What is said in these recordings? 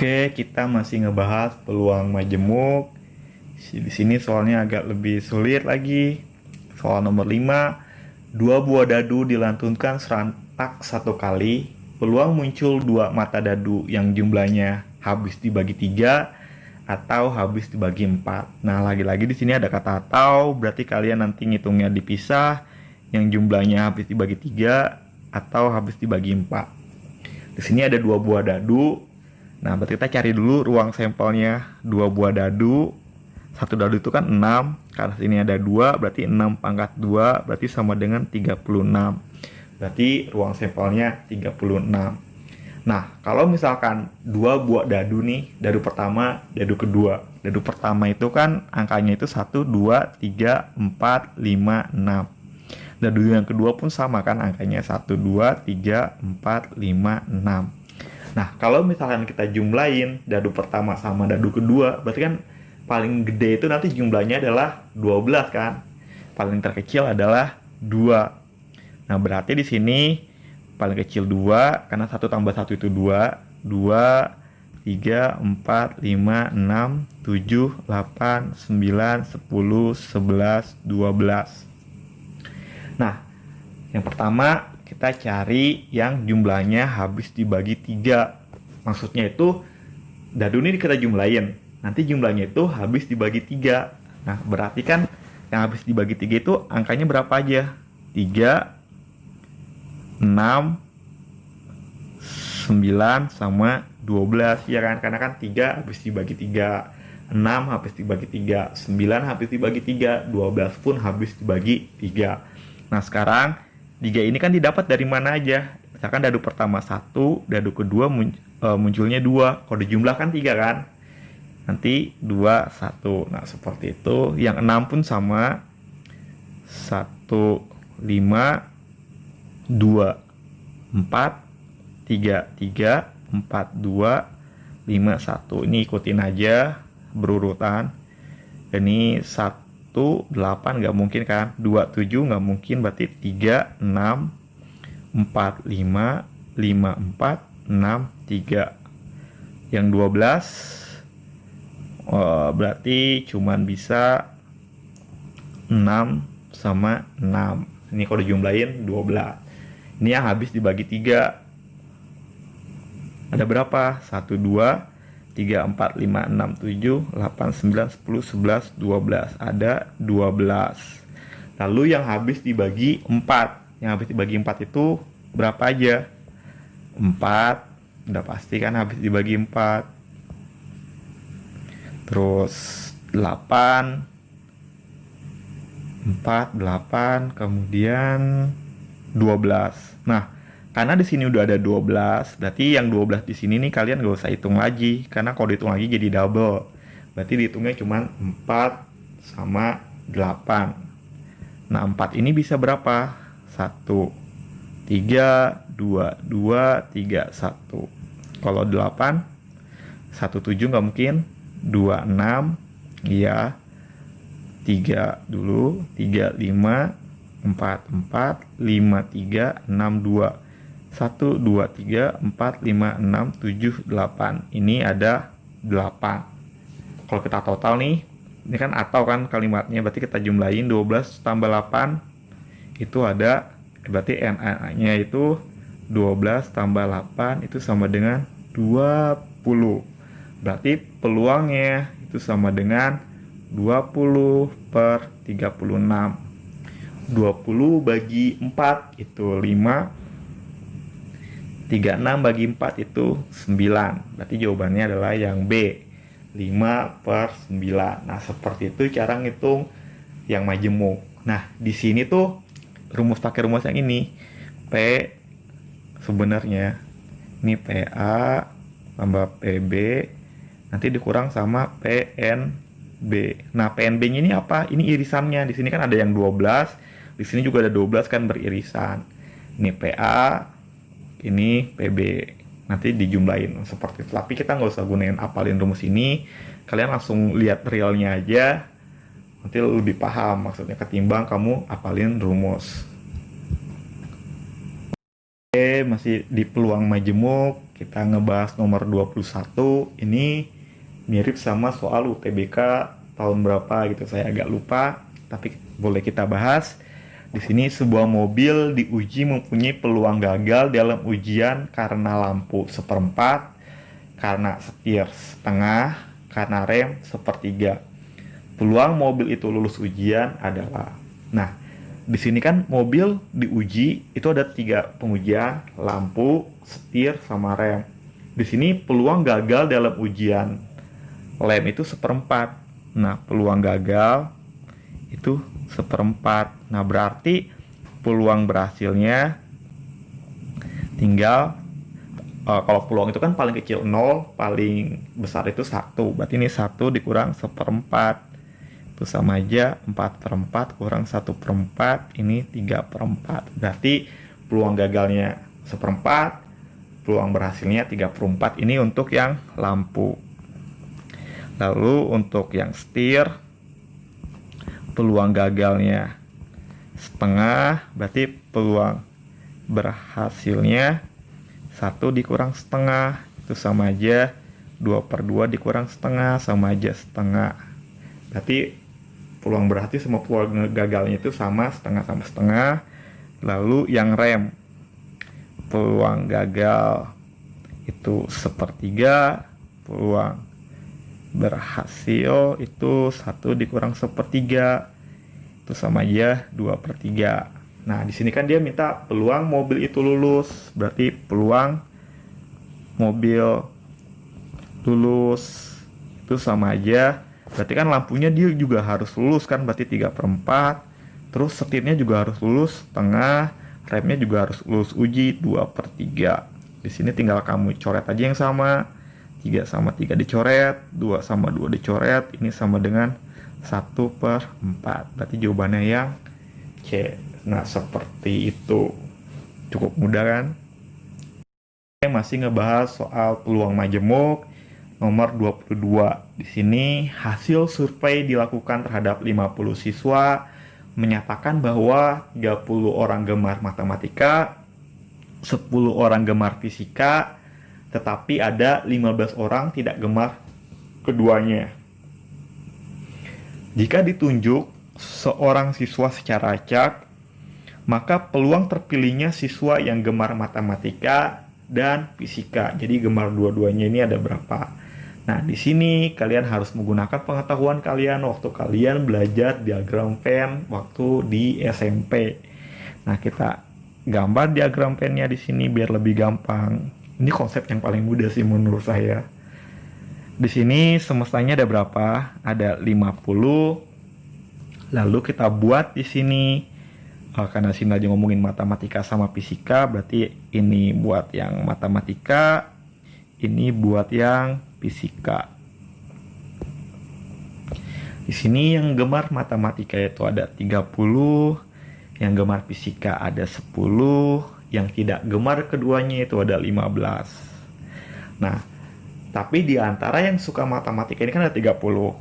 Oke, kita masih ngebahas peluang majemuk. Di sini soalnya agak lebih sulit lagi. Soal nomor 5, dua buah dadu dilantunkan serentak satu kali. Peluang muncul dua mata dadu yang jumlahnya habis dibagi 3 atau habis dibagi 4. Nah, lagi-lagi di sini ada kata atau, berarti kalian nanti ngitungnya dipisah yang jumlahnya habis dibagi 3 atau habis dibagi 4. Di sini ada dua buah dadu. Nah, berarti kita cari dulu ruang sampelnya. Dua buah dadu. Satu dadu itu kan 6. Karena sini ada 2, berarti 6 pangkat 2, berarti sama dengan 36. Berarti ruang sampelnya 36. Nah, kalau misalkan dua buah dadu nih, dadu pertama, dadu kedua. Dadu pertama itu kan angkanya itu 1, 2, 3, 4, 5, 6. Dadu yang kedua pun sama kan angkanya 1, 2, 3, 4, 5, 6. Nah, kalau misalkan kita jumlahin dadu pertama sama dadu kedua, berarti kan paling gede itu nanti jumlahnya adalah 12 kan. Paling terkecil adalah 2. Nah, berarti di sini paling kecil 2 karena 1 tambah 1 itu 2. 2, 3, 4, 5, 6, 7, 8, 9, 10, 11, 12. Nah, yang pertama kita cari yang jumlahnya habis dibagi 3. Maksudnya itu dadu ini kita jumlahin. Nanti jumlahnya itu habis dibagi 3. Nah, berarti kan yang habis dibagi 3 itu angkanya berapa aja? 3, 6, 9 sama 12 ya kan? Karena kan 3 habis dibagi 3, 6 habis dibagi 3, 9 habis dibagi 3, 12 pun habis dibagi 3. Nah, sekarang 3 ini kan didapat dari mana aja? Misalkan dadu pertama 1, dadu kedua munculnya 2. Kalau dijumlahkan 3 kan? Nanti 2, 1. Nah, seperti itu. Yang 6 pun sama. 1, 5, 2, 4, 3, 3, 4, 2, 5, 1. Ini ikutin aja berurutan. Ini 1, 8 nggak mungkin kan, 2, 7 nggak mungkin, berarti 3, 6, 4, 5, 5, 4, 6, 3. Yang 12 berarti cuman bisa 6 sama 6. Ini kalau dijumlahin 12. Ini yang habis dibagi 3 ada berapa? 1, 2, 3, 4, 5, 6, 7, 8, 9, 10, 11, 12. Ada 12. Lalu yang habis dibagi 4. Yang habis dibagi 4 itu berapa aja? 4. Udah pasti kan habis dibagi 4. Terus 8. 4, 8. Kemudian 12. Nah, karena di sini udah ada 12, berarti yang 12 di sini nih kalian gak usah hitung lagi. Karena kalau dihitung lagi jadi double. Berarti dihitungnya cuma 4 sama 8. Nah, 4 ini bisa berapa? 1, 3, 2, 2, 3, 1. Kalau 8, 1, 7 gak mungkin. 2, 6, iya. 3 dulu, 3, 5, 4, 4, 5, 3, 6, 2. 1, 2, 3, 4, 5, 6, 7, 8. Ini ada 8. Kalau kita total nih, ini kan atau kan kalimatnya, berarti kita jumlahin 12 tambah 8 itu ada, berarti NA-nya itu 12 tambah 8 itu sama dengan 20. Berarti peluangnya itu sama dengan 20 per 36. 20 bagi 4 itu 5. 36 bagi 4 itu 9. Berarti jawabannya adalah yang B, 5 per 9. Nah, seperti itu cara ngitung yang majemuk. Nah, di sini tuh pakai rumus yang ini. P sebenarnya ini PA tambah PB nanti dikurang sama PNB. Nah, PNB-nya ini apa? Ini irisannya. Di sini kan ada yang 12, di sini juga ada 12 kan beririsan. Ini PA, ini PB, nanti dijumlahin seperti itu. Tapi kita nggak usah gunain apalin rumus ini, kalian langsung lihat realnya aja, nanti lebih paham maksudnya ketimbang kamu apalin rumus. Oke, masih di peluang majemuk. Kita ngebahas nomor 21. Ini mirip sama soal UTBK tahun berapa gitu. Saya agak lupa, tapi boleh kita bahas. Di sini sebuah mobil diuji mempunyai peluang gagal dalam ujian karena lampu seperempat, karena setir setengah, karena rem sepertiga. Peluang mobil itu lulus ujian adalah. Nah, di sini kan mobil diuji itu ada 3 pengujian, lampu, setir, sama rem. Di sini peluang gagal dalam ujian lem itu seperempat. Nah, peluang gagal itu seperempat. Nah, berarti peluang berhasilnya tinggal kalau peluang itu kan paling kecil 0, paling besar itu 1. Berarti ini 1 dikurang seperempat. Itu sama aja 4/4 kurang 1/4, ini 3/4. Berarti peluang gagalnya seperempat, peluang berhasilnya 3/4. Ini untuk yang lampu. Lalu untuk yang setir, peluang gagalnya setengah, berarti peluang berhasilnya 1 dikurang setengah, itu sama aja 2/2 dikurang setengah, sama aja setengah. Berarti peluang berhasil sama peluang gagalnya itu sama, setengah sama setengah. Lalu yang rem, peluang gagal itu sepertiga, peluang berhasil itu 1 dikurang sepertiga, itu sama aja 2/3. Nah, di sini kan dia minta peluang mobil itu lulus, berarti peluang mobil lulus itu sama aja. Berarti kan lampunya dia juga harus lulus kan, berarti 3/4. Terus setirnya juga harus lulus setengah, remnya juga harus lulus uji 2/3. Di sini tinggal kamu coret aja yang sama. 3 sama 3 dicoret, 2 sama 2 dicoret, ini sama dengan 1/4. Berarti jawabannya yang C. Nah, seperti itu. Cukup mudah kan? Masih ngebahas soal peluang majemuk nomor 22. Di sini hasil survei dilakukan terhadap 50 siswa menyatakan bahwa 30 orang gemar matematika, 10 orang gemar fisika, tetapi ada 15 orang tidak gemar keduanya. Jika ditunjuk seorang siswa secara acak, maka peluang terpilihnya siswa yang gemar matematika dan fisika. Jadi gemar dua-duanya ini ada berapa? Nah, di sini kalian harus menggunakan pengetahuan kalian waktu kalian belajar diagram Venn waktu di SMP. Nah, kita gambar diagram Venn-nya di sini biar lebih gampang. Ini konsep yang paling mudah sih menurut saya. Di sini semestanya ada berapa? Ada 50. Lalu kita buat di sini karena sini lagi ngomongin matematika sama fisika, berarti ini buat yang matematika, ini buat yang fisika. Di sini yang gemar matematika itu ada 30, yang gemar fisika ada 10, yang tidak gemar keduanya itu ada 15. Nah, tapi di antara yang suka matematika ini kan ada 30.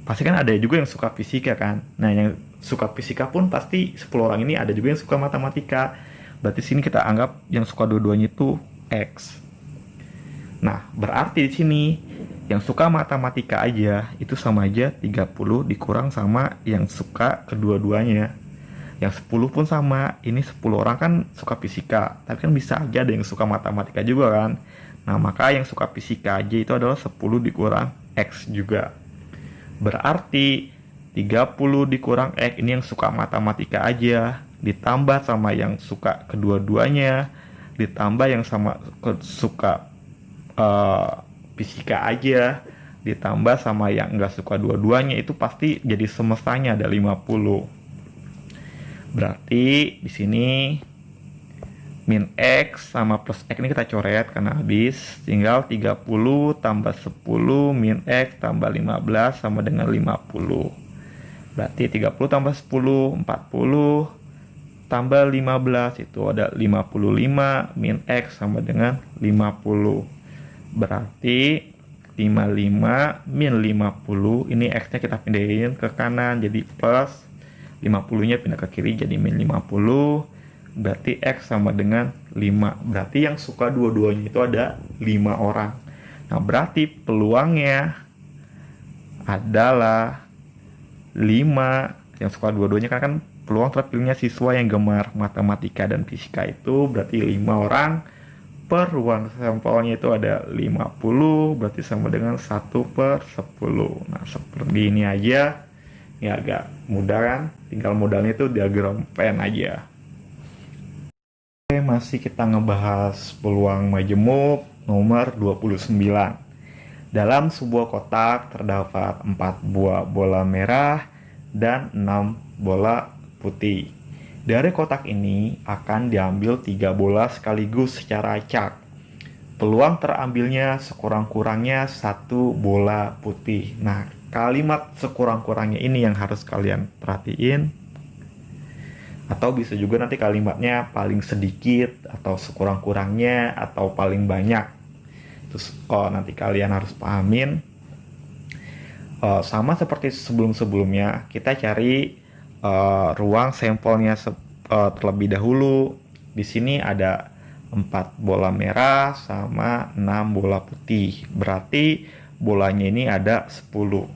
Pasti kan ada juga yang suka fisika kan. Nah, yang suka fisika pun pasti 10 orang ini ada juga yang suka matematika. Berarti sini kita anggap yang suka dua-duanya itu X. Nah, berarti di sini yang suka matematika aja itu sama aja 30 dikurang sama yang suka kedua-duanya. Yang 10 pun sama. Ini 10 orang kan suka fisika, tapi kan bisa aja ada yang suka matematika juga kan. Nah, maka yang suka fisika aja itu adalah 10 dikurang X juga. Berarti 30 dikurang X ini yang suka matematika aja, ditambah sama yang suka kedua-duanya, ditambah yang sama suka fisika aja, ditambah sama yang nggak suka dua-duanya, itu pasti jadi semestanya ada 50. Berarti di sini min X sama plus X ini kita coret karena habis. Tinggal 30 tambah 10 min X tambah 15 sama dengan 50. Berarti 30 tambah 10, 40 tambah 15 itu ada 55 min X sama dengan 50. Berarti 55 min 50, ini X-nya kita pindahin ke kanan jadi plus, 50-nya pindah ke kiri jadi min 50. berarti X sama dengan 5. Berarti yang suka dua-duanya itu ada 5 orang. Nah, berarti peluangnya adalah 5. Yang suka dua-duanya kan peluang terpilihnya siswa yang gemar matematika dan fisika itu berarti 5 orang. Per ruang sampelnya itu ada 50, berarti sama dengan 1/10. Nah, seperti ini aja. Ini agak mudah kan? Tinggal modalnya itu diagram pen aja. Oke, masih kita ngebahas peluang majemuk nomor 29. Dalam sebuah kotak terdapat 4 buah bola merah dan 6 bola putih. Dari kotak ini akan diambil 3 bola sekaligus secara acak. Peluang terambilnya sekurang-kurangnya 1 bola putih. Nah, kalimat sekurang-kurangnya ini yang harus kalian perhatiin. Atau bisa juga nanti kalimatnya paling sedikit, atau sekurang-kurangnya, atau paling banyak. Terus nanti kalian harus pahamin. Sama seperti sebelum-sebelumnya, kita cari ruang sampelnya terlebih dahulu. Di sini ada 4 bola merah sama 6 bola putih. Berarti bolanya ini ada 10.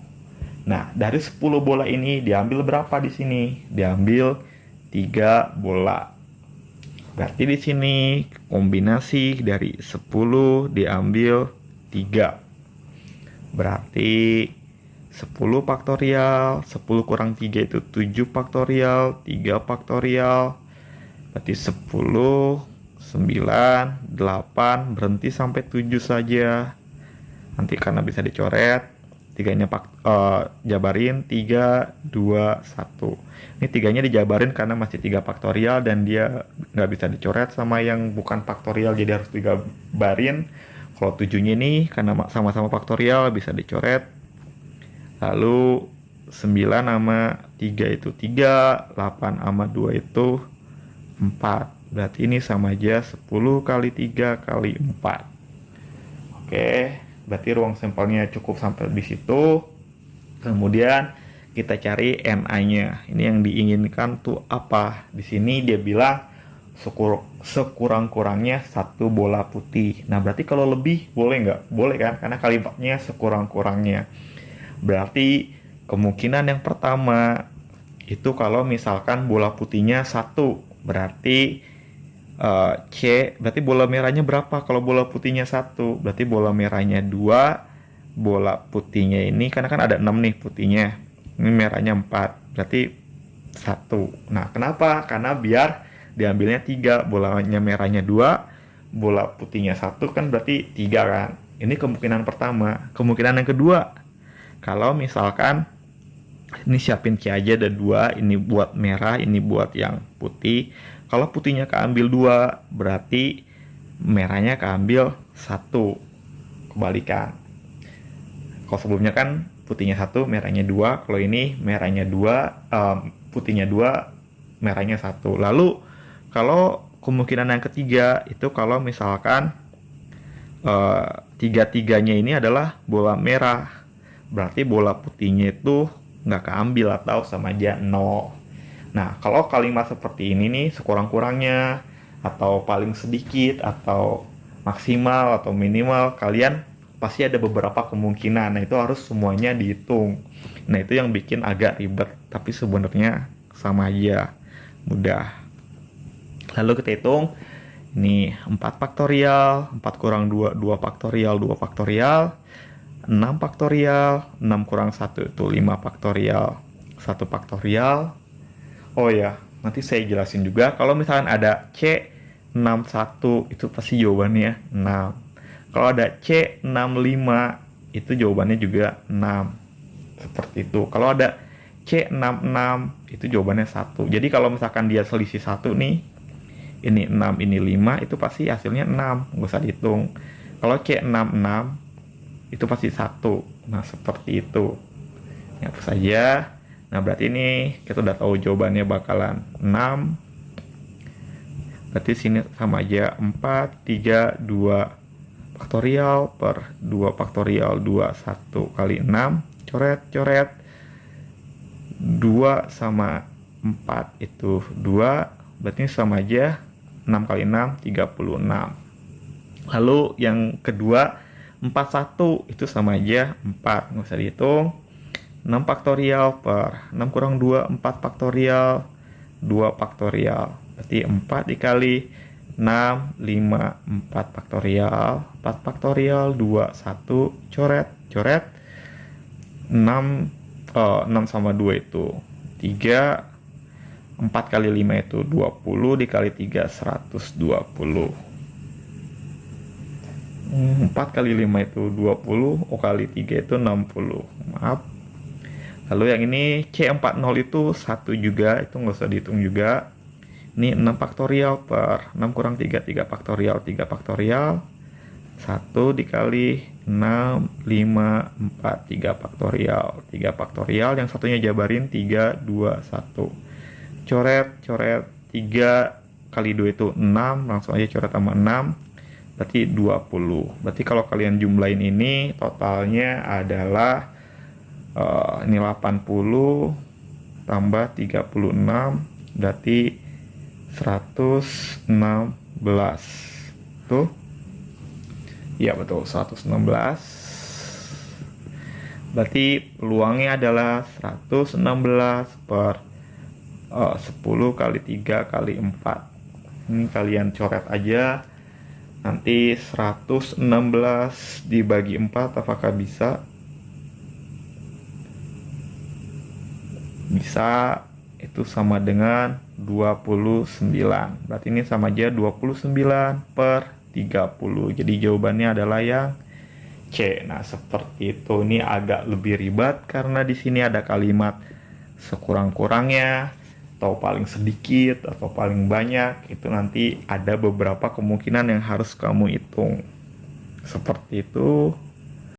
Nah, dari 10 bola ini diambil berapa di sini? Diambil 3 bola. Berarti di sini kombinasi dari 10 diambil 3. Berarti 10 faktorial, 10 kurang 3 itu 7 faktorial, 3 faktorial. Berarti 10, 9, 8, berhenti sampai 7 saja. Nanti karena bisa dicoret, tiganya jabarin 3, 2, 1. Ini tiganya dijabarin karena masih 3 faktorial dan dia nggak bisa dicoret sama yang bukan faktorial, jadi harus dijabarin. Kalau 7-nya ini karena sama-sama faktorial bisa dicoret. Lalu 9 sama 3 itu 3, 8 sama 2 itu 4. Berarti ini sama aja 10 kali 3 kali 4. Oke, berarti ruang sampelnya cukup sampai di situ. Kemudian kita cari NA-nya. Ini yang diinginkan tuh apa? Di sini dia bilang sekurang-kurangnya 1 bola putih. Nah, berarti kalau lebih boleh nggak? Boleh kan? Karena kalimatnya sekurang-kurangnya. Berarti kemungkinan yang pertama itu kalau misalkan bola putihnya 1, berarti C, berarti bola merahnya berapa? Kalau bola putihnya 1, berarti bola merahnya 2, bola putihnya ini karena kan ada 6 nih putihnya, ini merahnya 4, berarti 1. Nah, kenapa? Karena biar diambilnya 3, bolanya merahnya 2, bola putihnya 1 kan berarti 3 kan. Ini kemungkinan pertama. Kemungkinan yang kedua, kalau misalkan ini siapin C aja ada 2, ini buat merah, ini buat yang putih. Kalau putihnya keambil 2, berarti merahnya keambil 1. Kebalikan. Kalau sebelumnya kan putihnya 1, merahnya 2. Kalau ini merahnya 2, putihnya 2, merahnya 1. Lalu kalau kemungkinan yang ketiga itu kalau misalkan tiga-tiganya ini adalah bola merah, berarti bola putihnya itu nggak keambil atau sama aja 0. Nah, kalau kalimat seperti ini nih, sekurang-kurangnya atau paling sedikit atau maksimal atau minimal, kalian pasti ada beberapa kemungkinan. Nah, itu harus semuanya dihitung. Nah, itu yang bikin agak ribet, tapi sebenarnya sama aja, mudah. Lalu kita hitung, ini 4 faktorial, 4 kurang 2, 2 faktorial, 2 faktorial. 6 faktorial, 6 kurang 1 itu 5 faktorial, 1 faktorial. Oh ya, nanti saya jelasin juga kalau misalkan ada C61 itu pasti jawabannya 6. Kalau ada C65 itu jawabannya juga 6. Seperti itu. Kalau ada C66 itu jawabannya 1. Jadi kalau misalkan dia selisih 1 nih, ini 6, ini 5, itu pasti hasilnya 6, nggak usah dihitung. Kalau C66 itu pasti 1. Nah, seperti itu. Ya, hapus saja. Nah, berarti ini kita udah tahu jawabannya bakalan 6. Berarti sini sama aja 4, 3, 2 faktorial per 2 faktorial 2, 1 kali 6. Coret-coret. 2 sama 4 itu 2. berarti ini sama aja 6 kali 6 36. Lalu yang kedua 41 itu sama aja 4, nggak usah dihitung. 6 faktorial per 6 kurang 2 4 faktorial 2 faktorial, berarti 4 dikali 6 5 4 faktorial 4 faktorial 2 1 coret 6 6 sama 2 itu 3, 4 kali 5 itu 20 dikali 3 120. 4 kali 5 itu 20, kali 3 itu 60. Maaf. Lalu yang ini C40 itu 1 juga, itu nggak usah dihitung juga. Ini 6 faktorial per 6 kurang 3 3 faktorial 3 faktorial 1 dikali 6 5 4 3 faktorial 3 faktorial, yang satunya jabarin 3 2 1 coret 3 kali 2 itu 6, langsung aja coret sama 6, berarti 20. Berarti kalau kalian jumlahin ini totalnya adalah ini 80 tambah 36 berarti 116. Tuh. Ya betul, 116. Berarti peluangnya adalah 116 per 10 kali 3 kali 4. Ini kalian coret aja. Nanti 116 dibagi 4 apakah bisa? Bisa, itu sama dengan 29. Berarti ini sama aja 29 per 30. Jadi jawabannya adalah yang C. Nah, seperti itu. Ini agak lebih ribet karena di sini ada kalimat sekurang-kurangnya atau paling sedikit atau paling banyak. Itu nanti ada beberapa kemungkinan yang harus kamu hitung. Seperti itu.